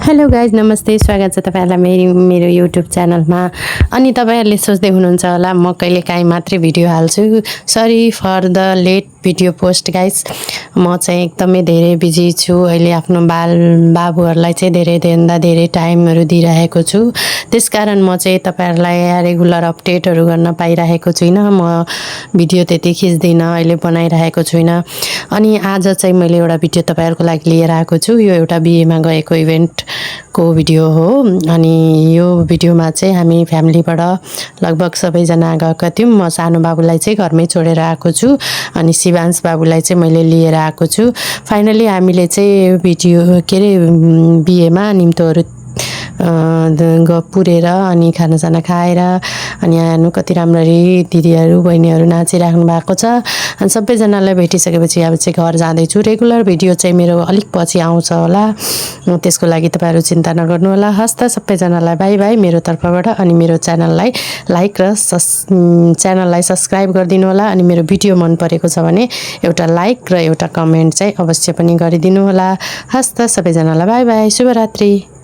Hello guys नमस्ते स्वागत छ तपाईहरुलाई मेरो YouTube च्यानलमा। अनि तपाईहरुले सोच्दै हुनुहुन्छ होला म कहिलेकाहीँ मात्रै भिडियो हाल्छु। Sorry for the late video post guys. म चाहिँ एकदमै धेरै बिजी छु अहिले आफ्नो बाबुहरुलाई चाहिँ धेरै टाइमहरु दिइरहेको छु। त्यसकारण म चाहिँ तपाईहरुलाई रेगुलर अपडेटहरु गर्न पाइरहेको छैन। म भिडियो त्यति खिच्दिन अहिले बनाइरहेको छैन। अनि आज चाहिँ मैले एउटा भिडियो तपाईहरुको लागि लिएर आएको छु। यो एउटा बिहेमा गएको इभेन्ट को भिडियो हो। अनि यो भिडियोमा चाहिँ हामी फ्यामिलीबाट लगभग सबैजना गएका थियौं। म सानो बाबुलाई चाहिँ घरमै छोडेर आएको छु अनि शिवांश बाबुलाई चाहिँ मैले लिएर आएको छु। फाइनली हामीले चाहिँ भिडियो के रे बिहेमा निम्तोहरु पुरेर अनि खानासाना खाएर अनि हेर्नु कति राम्ररी दिदीहरु बहिनीहरु नाचिराख्नु भएको छ। अनि सबैजनालाई भेटिसकेपछि अब चाहिँ घर जाँदै छु। रेगुलर भिडियो चाहिँ मेरो अलिक पछि आउँछ होला, त्यसको लागि तपाईहरु चिन्ता नगर्नु होला। हस्त सबैजनालाई बाइ बाइ मेरो तर्फबाट। अनि मेरो च्यानललाई लाइक र च्यानललाई सब्स्क्राइब गरिदिनु होला। अनि मेरो भिडियो मन परेको छ भने एउटा लाइक र एउटा कमेन्ट चाहिँ अवश्य पनि गरिदिनु होला। हस्त सबैजनालाई बाइ बाइ, शुभरात्रि।